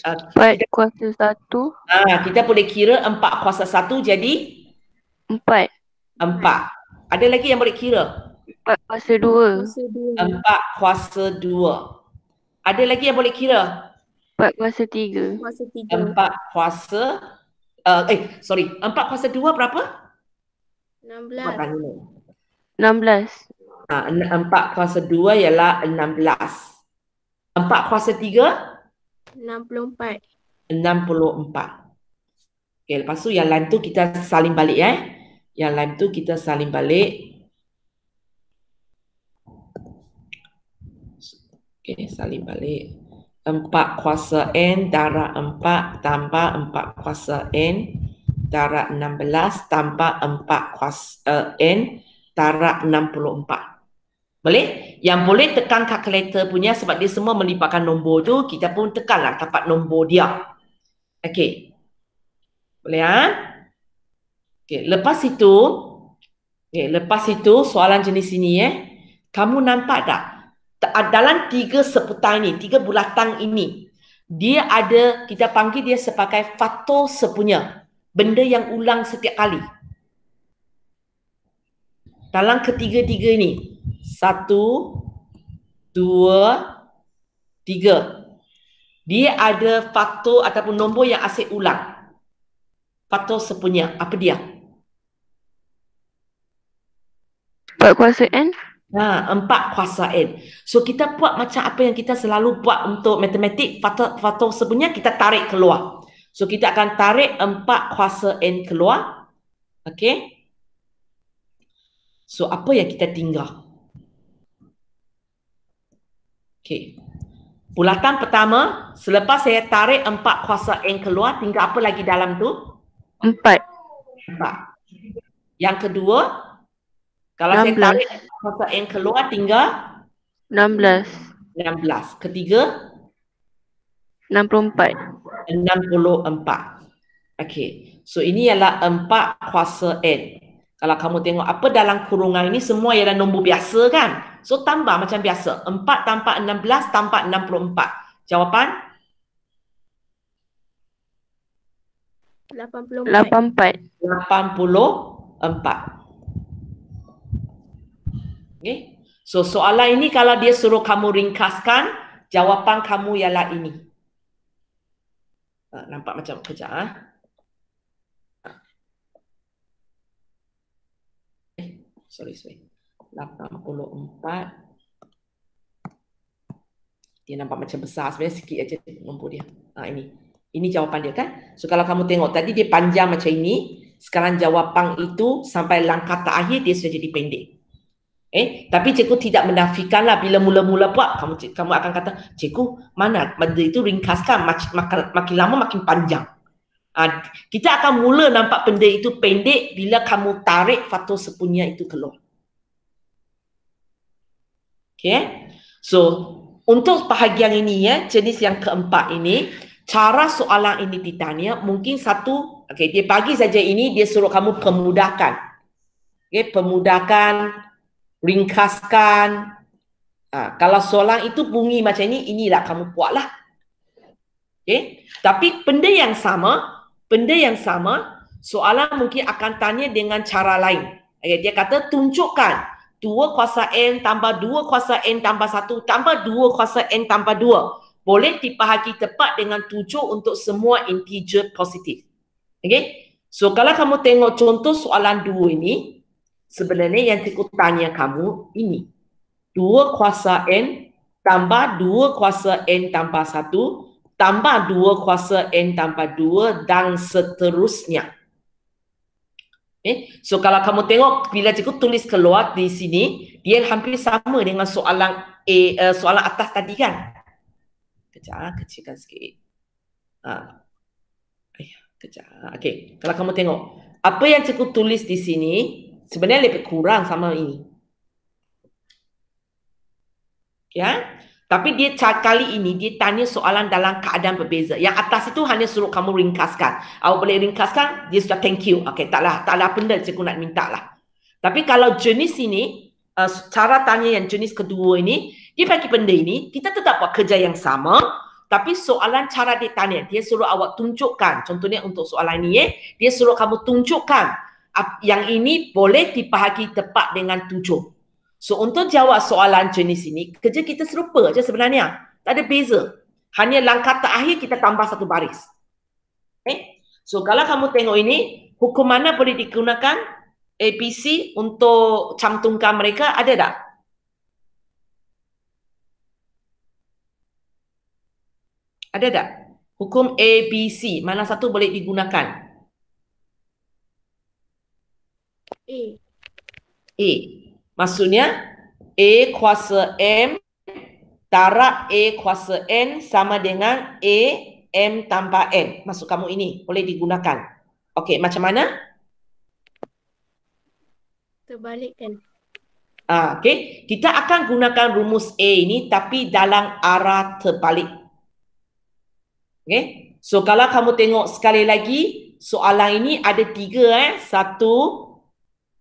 4 kuasa 1. Kita boleh kira 4 kuasa 1 jadi? 4. Ada lagi yang boleh kira? 4 kuasa 2. 4 kuasa 2. Ada lagi yang boleh kira? 4 kuasa 3. 4 kuasa 4 kuasa 2 berapa? 16. 4 kuasa 2 ialah 16. 4 kuasa 3? 64. 64. Okay, lepas tu yang lain tu kita salin balik Yang lain tu kita salin balik. Okay, salin balik. 4 kuasa N darab 4 tambah 4 kuasa N darab 16 tambah 4 kuasa N darab 64. Boleh? Yang boleh tekan kalkulator punya sebab dia semua melibatkan nombor tu, kita pun tekanlah dapat nombor dia. Okey. Boleh Okey, lepas itu soalan jenis ini kamu nampak tak? Dalam 3 seputar ini, 3 bulatan ini, dia ada, kita panggil dia sebagai faktor sepunya. Benda yang ulang setiap kali. Dalam ketiga-tiga ini. 1, 2, 3. Dia ada faktor ataupun nombor yang asyik ulang. Faktor sepunya. Apa dia? 4 kuasa N. 4 kuasa N. So kita buat macam apa yang kita selalu buat untuk matematik. Faktor sepunya kita tarik keluar. So kita akan tarik 4 kuasa N keluar. Okay. So apa yang kita tinggal? Okay. Bulatan pertama, selepas saya tarik 4 kuasa N keluar, tinggal apa lagi dalam tu? 4. Yang kedua, kalau 16. Saya tarik kuasa N keluar, tinggal? 16. Ketiga? 64. Okey. So ini ialah 4 kuasa N. Kalau kamu tengok apa dalam kurungan ini semua ialah nombor biasa kan? So tambah macam biasa. 4 tambah 16 tambah 64. Jawapan? 84. Okay. So soalan ini kalau dia suruh kamu ringkaskan, jawapan kamu ialah ini. Nampak macam kejap sorry. 84 Dia nampak macam besar, sebenarnya sikit aja nombor dia. Ini jawapan dia kan. So kalau kamu tengok tadi dia panjang macam ini, sekarang jawapan itu sampai langkah terakhir dia sudah jadi pendek. Tapi cikgu tidak menafikanlah bila mula-mula buat kamu akan kata, cikgu mana benda itu ringkaskan, makin lama makin panjang. Kita akan mula nampak benda itu pendek bila kamu tarik faktor sepunya itu keluar. Okay. So untuk bahagian ini jenis yang keempat ini, cara soalan ini ditanya mungkin satu, dia bagi saja ini, dia suruh kamu pemudahkan. Pemudahkan, ringkaskan. Kalau soalan itu bunyi macam ini, inilah kamu buatlah. Tapi benda yang sama, soalan mungkin akan tanya dengan cara lain. Dia kata tunjukkan 2 kuasa N tambah 2 kuasa N tambah 1 tambah 2 kuasa N tambah 2. Boleh dibahagi tepat dengan 7 untuk semua integer positif. So kalau kamu tengok contoh soalan 2 ini, sebenarnya yang cikgu tanya kamu ini. 2 kuasa N tambah 2 kuasa N tambah 1 tambah 2 kuasa N tambah 2 dan seterusnya. So kalau kamu tengok bila cikgu tulis keluar di sini, dia hampir sama dengan soalan soalan atas tadi kan. Kejap, kecilkan sikit. Kejap. Okey, kalau kamu tengok apa yang cikgu tulis di sini sebenarnya lebih kurang sama ini. Ya. Tapi dia kali ini dia tanya soalan dalam keadaan berbeza. Yang atas itu hanya suruh kamu ringkaskan. Awak boleh ringkaskan, dia sudah thank you. Okey, taklah benda cikgu nak minta lah. Tapi kalau jenis ini, cara tanya yang jenis kedua ini, dia bagi benda ini, kita tetap buat kerja yang sama, tapi soalan cara dia tanya, dia suruh awak tunjukkan. Contohnya untuk soalan ini, dia suruh kamu tunjukkan yang ini boleh dibahagi tepat dengan 7. So untuk jawab soalan jenis ini, kerja kita serupa je sebenarnya. Tak ada beza. Hanya langkah terakhir kita tambah satu baris. So kalau kamu tengok ini, hukum mana boleh digunakan ABC untuk cantumkan mereka, ada tak? Ada tak? Hukum ABC, mana satu boleh digunakan? A. Maksudnya A kuasa M darab A kuasa N sama dengan A M tambah N. Maksud kamu ini boleh digunakan. Okey, macam mana? Terbalikkan. Okey, kita akan gunakan rumus A ini tapi dalam arah terbalik. Okey, so kalau kamu tengok sekali lagi, soalan ini ada 3 1,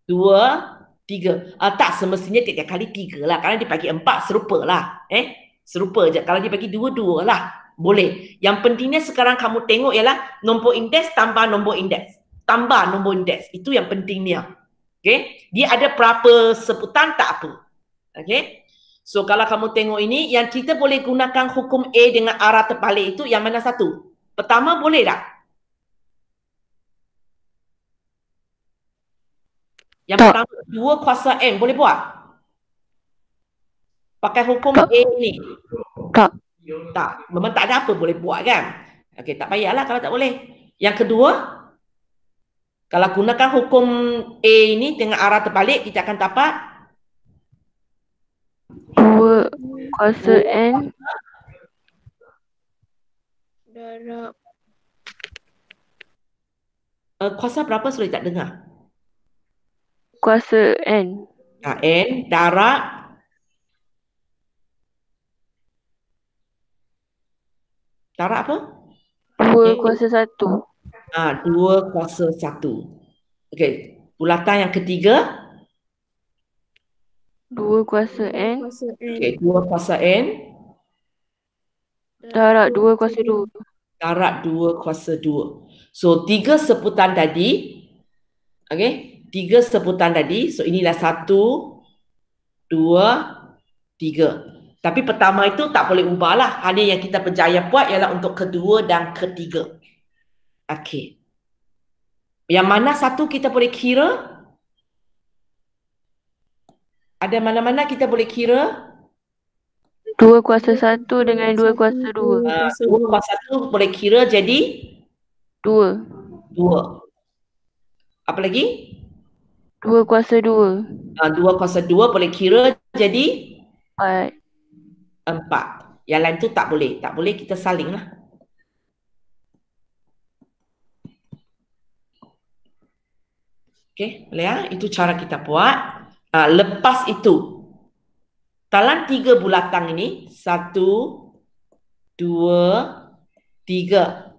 2, 3. Tak semestinya tiap kali 3 lah. Kalau dia bagi 4 serupa lah. Serupa je. Kalau dia bagi 2, 2 lah. Boleh. Yang pentingnya sekarang kamu tengok ialah nombor indeks tambah nombor indeks. Tambah nombor indeks. Itu yang pentingnya. Okay. Dia ada berapa sebutan tak apa. Okay. So kalau kamu tengok ini, yang kita boleh gunakan hukum A dengan arah terbalik itu yang mana satu? Pertama boleh tak? Yang pertama 2 kuasa M boleh buat? Pakai hukum A ni? Tak. Memang tak ada apa boleh buat kan? Okey, tak payahlah kalau tak boleh. Yang kedua, kalau gunakan hukum A ini dengan arah terbalik, kita akan dapat 2 kuasa N darab kuasa berapa sudah tak dengar? Kuasa N. N darab apa? 2 kuasa 1. 2 kuasa 1. Okey, bulatan yang ketiga 2 kuasa N. Okey, 2 kuasa N darab 2 kuasa 2. darab 2 kuasa 2. So 3 sebutan tadi. Okey, 3 sebutan tadi. So inilah 1, 2, 3. Tapi pertama itu tak boleh ubahlah. Hanya yang kita berjaya buat ialah untuk kedua dan ketiga. Okey. Yang mana satu kita boleh kira? Ada mana-mana kita boleh kira? 2 kuasa 1 dengan 2 kuasa 2. 2 kuasa 1 boleh kira jadi 2. 2. Apa lagi? 2 kuasa 2. 2 kuasa 2 boleh kira jadi 4. 4. Yang lain tu tak boleh. Tak boleh, kita saling lah. Okey, boleh ya? Itu cara kita buat. Lepas itu, dalam 3 bulatan ini, 1, 2, 3.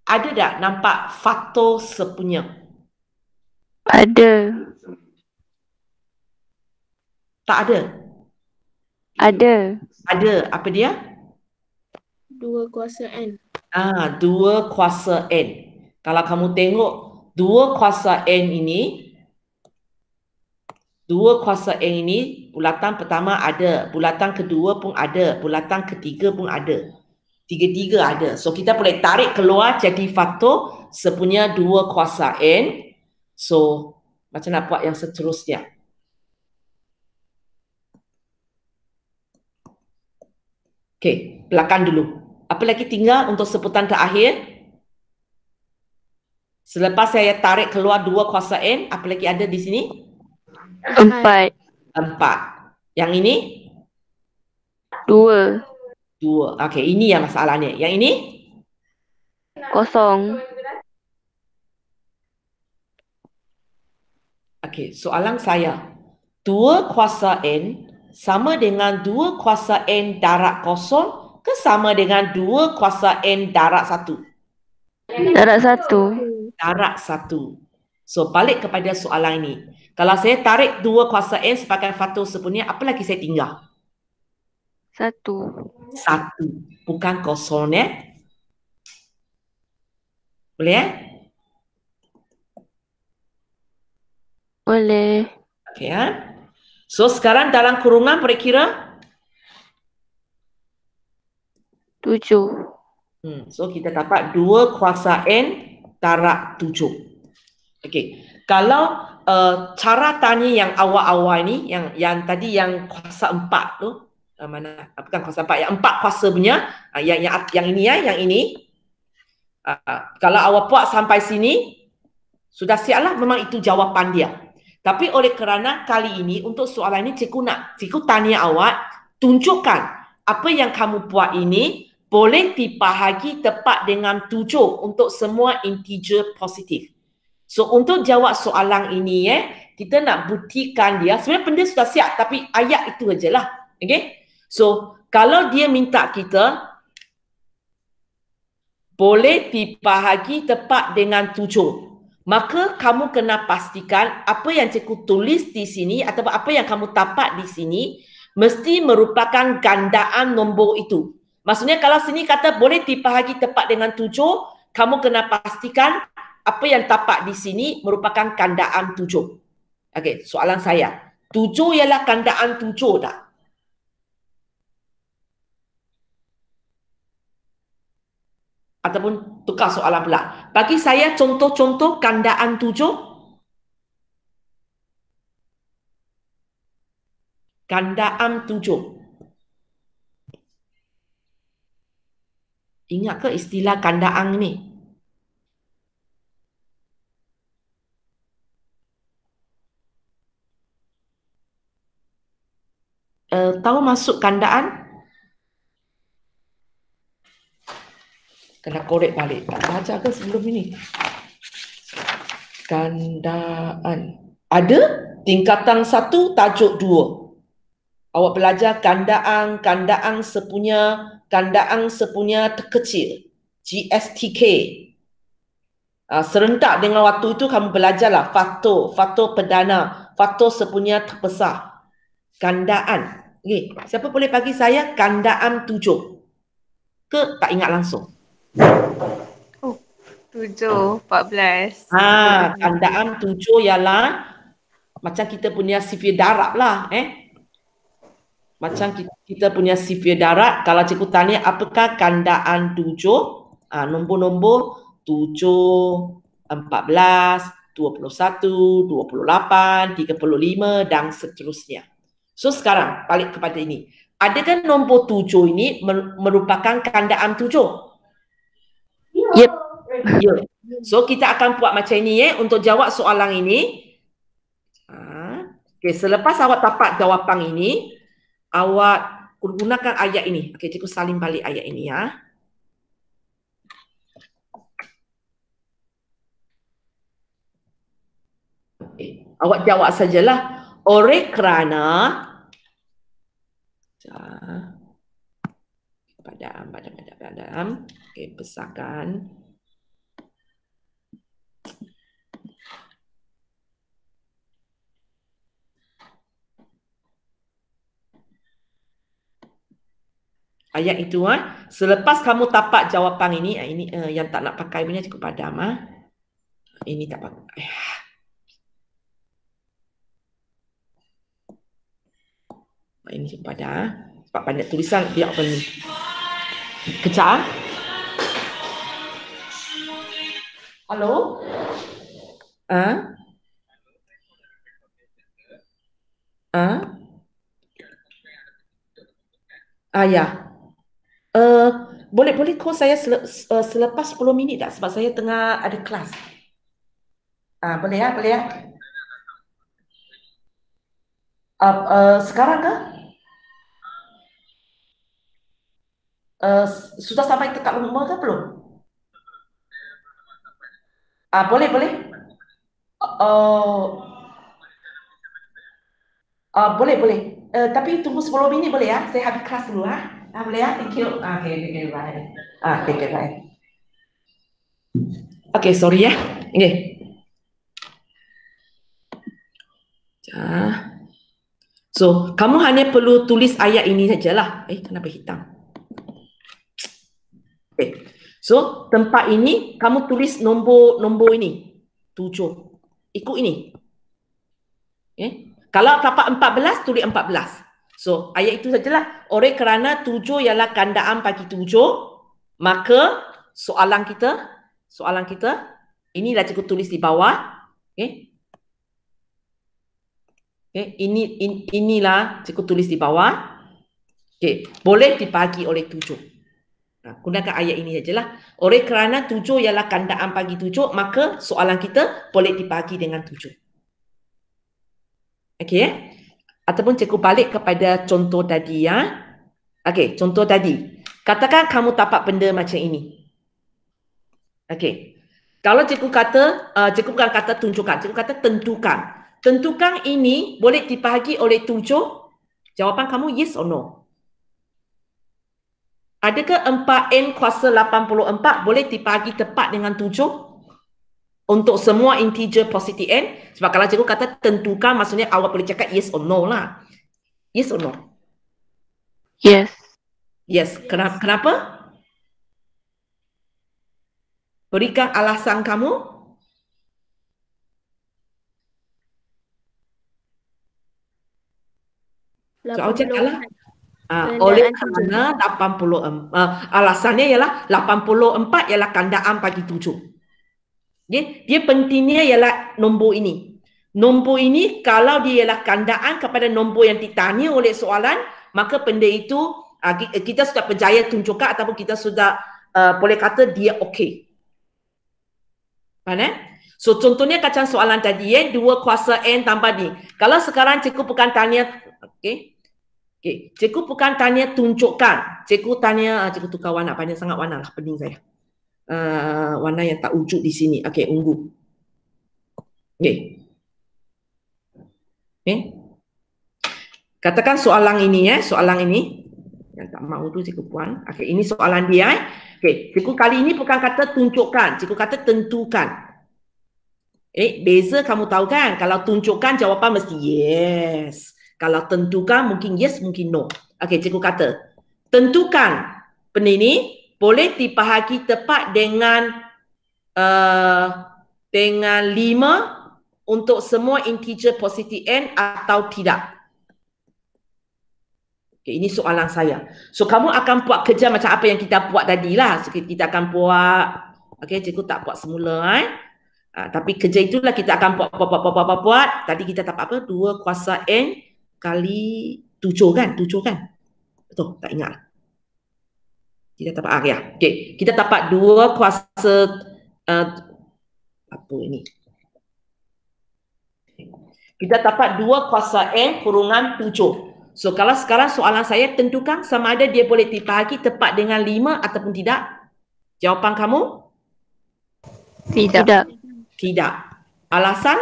Ada tak nampak faktor sepunya? Ada. Tak ada? Ada. Ada. Apa dia? 2 kuasa N. 2 kuasa N. Kalau kamu tengok 2 kuasa N ini, 2 kuasa N ini, bulatan pertama ada, bulatan kedua pun ada, bulatan ketiga pun ada. Tiga-tiga ada. So, kita boleh tarik keluar jadi faktor sepunya 2 kuasa N. So, macam nak buat yang seterusnya? Okey, belakang dulu. Apa lagi tinggal untuk sebutan terakhir? Selepas saya tarik keluar 2 kuasa N, apa lagi ada di sini? 4. 4. Yang ini? 2. 2. Okey, ini yang masalahnya. Yang ini? Kosong. Okey, soalan saya. 2 kuasa N sama dengan 2 kuasa N darab kosong ke sama dengan 2 kuasa N darab 1? Darab 1. Darab 1. So, balik kepada soalan ini. Kalau saya tarik 2 kuasa N sebagai faktor sepunya, apa lagi saya tinggal? 1. 1. Bukan kosong, ya? Boleh, ya? Boleh. Okey, ya? So, sekarang dalam kurungan boleh kira? 7. So, kita dapat 2 kuasa N darab 7. Okey. Kalau cara tanya yang awal-awal ni, yang tadi yang kuasa 4 tu, mana? Bukan kuasa 4, yang 4 kuasa punya, yang ini ya, yang ini. Kalau awak buat sampai sini, sudah siap lah, memang itu jawapan dia. Tapi oleh kerana kali ini, untuk soalan ini, cikgu tanya awak, tunjukkan apa yang kamu buat ini boleh dibahagi tepat dengan 7 untuk semua integer positif. So, untuk jawab soalan ini, kita nak buktikan dia, sebenarnya benda sudah siap, tapi ayat itu aja lah. Okay? So, kalau dia minta kita, boleh dibahagi tepat dengan 7. Maka kamu kena pastikan apa yang cikgu tulis di sini atau apa yang kamu dapat di sini mesti merupakan gandaan nombor itu. Maksudnya kalau sini kata boleh dibahagi tepat dengan 7, kamu kena pastikan apa yang dapat di sini merupakan gandaan 7. Okey, soalan saya. 7 ialah gandaan 7 tak? Ataupun tukar soalan pula. Bagi saya contoh-contoh gandaan 7. Gandaan 7. Ingat ke istilah gandaan ni? Tahu masuk gandaan? Kena korek balik. Tak baca ke sebelum ini? Gandaan. Ada tingkatan 1, tajuk 2. Awak belajar gandaan sepunya terkecil. GSTK. Serentak dengan waktu itu kamu belajarlah faktor perdana, faktor sepunya terbesar. Gandaan. Okay. Siapa boleh bagi saya gandaan 7? Ke tak ingat langsung? 7, 14. Gandaan 7 ialah macam kita punya sifir darab lah. Macam kita punya sifir darab. Kalau cikgu tanya apakah gandaan 7? Nombor-nombor 7, 14, 21, 28, 35 dan seterusnya. So sekarang balik kepada ini. Adakah nombor 7 ini merupakan kandaan 7? Yep. Ya. So kita akan buat macam ni untuk jawab soalan ini. Okay, selepas awak dapat jawapan ini, awak gunakan ayat ini. Okay, cikgu salin balik ayat ini ya. Okay. Awak jawab sajalah. Oleh kerana padam. Okay, besarkan. Ayat itu selepas kamu dapat jawapan ini, yang tak nak pakai punya cukup padam Ini tak pakai. Ini cukup padam sebab banyak tulisan biar penuh. Kejap. Halo? Ya. Boleh call saya selepas 10 minit tak? Sebab saya tengah ada kelas. Boleh ya? Sekarang ke? Sudah sampai dekat rumah ke belum? Boleh. Boleh. Tapi tunggu 10 minit boleh ya? Saya habis kelas dulu boleh ya? Thank you. Okay, bye. Okay, bye. Okay, sorry ya. Okay. So, kamu hanya perlu tulis ayat ini sajalah. Kenapa hitam? Okay. So, tempat ini kamu tulis nombor ini. 7. Ikut ini. Okay. Kalau dapat 14, tulis 14. So, ayat itu sajalah. Oleh kerana 7 ialah kandaan bagi 7, maka soalan kita, inilah cikgu tulis di bawah. Okay. Inilah cikgu tulis di bawah. Okay. Boleh dibagi oleh 7. Gunakan ayat ini sajalah. Oleh kerana 7 ialah kandaan bagi 7, maka soalan kita boleh dibagi dengan 7. Okay. Ataupun cikgu balik kepada contoh tadi ya. Okay, contoh tadi. Katakan kamu dapat benda macam ini. Okay. Kalau cikgu kata, cikgu bukan kata tunjukkan, cikgu kata tentukan. Tentukan ini boleh dibahagi oleh 7. Jawapan kamu yes or no? Adakah 4N kuasa 84 boleh dibahagi tepat dengan 7? Untuk semua integer positif N? Sebab kalau cikgu kata tentukan, maksudnya awak boleh cakap yes or no lah. Yes or no? Yes. Yes. Kenapa? Berikan alasan kamu. Oleh kerana 84. Alasannya ialah 84 ialah kandaan bagi 7. Dia pentingnya ialah nombor ini. Nombor ini kalau dia ialah kandaan kepada nombor yang ditanya oleh soalan, maka benda itu kita sudah berjaya tunjukkan ataupun kita sudah boleh kata dia okey. Faham? So contohnya kacang soalan tadi 2 kuasa N tambah ni. Kalau sekarang cikgu bukan tanya, cikgu bukan tanya tunjukkan. Cikgu tanya, cikgu tukar warna, banyak sangat warna lah, pening saya. Warna yang tak wujud di sini. Okey, ungu. Katakan soalan ini soalan ini. Yang tak mahu tu cikgu puan. Okey, ini soalan dia Okey, cikgu kali ini bukan kata tunjukkan, cikgu kata tentukan. Beza kamu tahu kan? Kalau tunjukkan jawapan mesti yes. Kalau tentukan mungkin yes, mungkin no. Okey, cikgu kata tentukan benda ini boleh dibahagi tepat dengan 5 untuk semua integer positif N atau tidak. Okay, ini soalan saya. So, kamu akan buat kerja macam apa yang kita buat tadi lah. So, kita akan buat, cikgu tak buat semula. Tapi kerja itulah kita akan buat. Tadi kita dapat apa? 2 kuasa N kali 7 kan? 7 kan? Betul, tak ingat. Kita dapat ya. Okey, kita dapat 2 kuasa apa ini? Kita dapat 2 kuasa N kurungan 7. So kalau sekarang soalan saya, tentukan sama ada dia boleh dibahagi tepat dengan 5 ataupun tidak. Jawapan kamu? Tidak. Tidak. Alasan?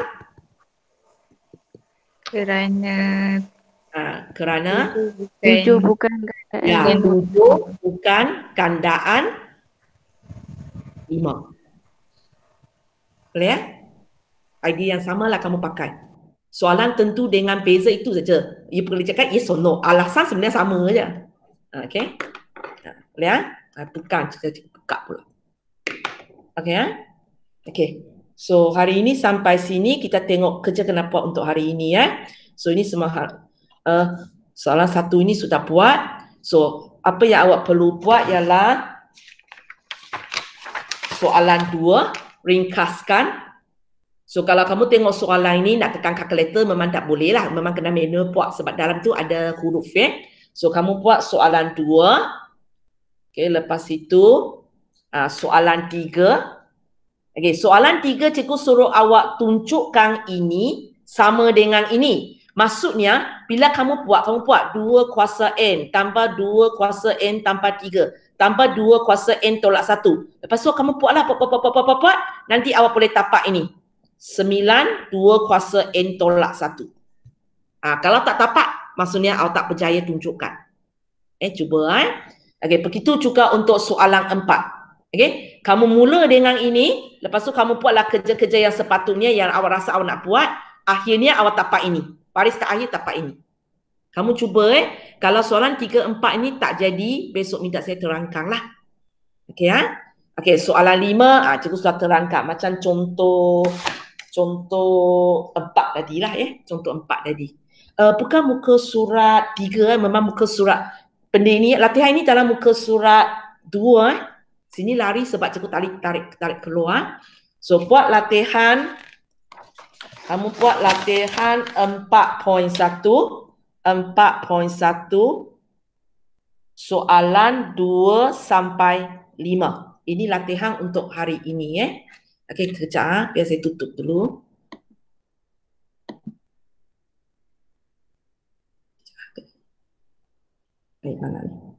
Kerana 7 bukan ya, 7 bukan gandaan 5. Boleh ya? Idea yang samalah kamu pakai. Soalan tentu dengan beza itu saja. You boleh cakap yes or no. Alasan sebenarnya sama saja. Okay? Boleh ya? Bukan, kita buka pula. Okay ya? Okay. So hari ini sampai sini kita tengok kerja kena buat untuk hari ini ya. So ini semua soalan 1 ini sudah buat. So apa yang awak perlu buat ialah soalan 2, ringkaskan. So kalau kamu tengok soalan ini nak tekan kalkulator memang tak boleh lah. Memang kena manual buat sebab dalam tu ada huruf ya. So kamu buat soalan 2. Okay, lepas itu soalan 3. Okay, soalan 3 cikgu suruh awak tunjukkan ini sama dengan ini. Maksudnya bila kamu buat 2 kuasa N tambah 2 kuasa N tambah 3 tambah 2 kuasa N tolak 1. Lepas tu kamu buatlah buat. Nanti awak boleh tapak ini. 9 2 kuasa N tolak 1. Kalau tak tapak, maksudnya awak tak berjaya tunjukkan. Cuba. Okay, begitu juga untuk soalan 4. Okay, kamu mula dengan ini, lepas tu kamu buatlah kerja-kerja yang sepatutnya yang awak rasa awak nak buat, akhirnya awak tapak ini. Baris terakhir tapak ini. Kamu cuba kalau soalan 3, 4 ini tak jadi, besok minta saya terangkan lah. Okay ya? Okay, soalan 5, cikgu sudah terangkan. Macam contoh 4 tadi lah ya. Contoh 4 tadi. Bukan muka surat 3, memang muka surat. Benda ini, latihan ini dalam muka surat 2. Sini lari sebab cikgu tarik keluar. So buat latihan. Kamu buat latihan 4.1. 4.1. Soalan 2 sampai 5. Ini latihan untuk hari ini ya. Okey, kejap biar saya tutup dulu. Baik, mana ni?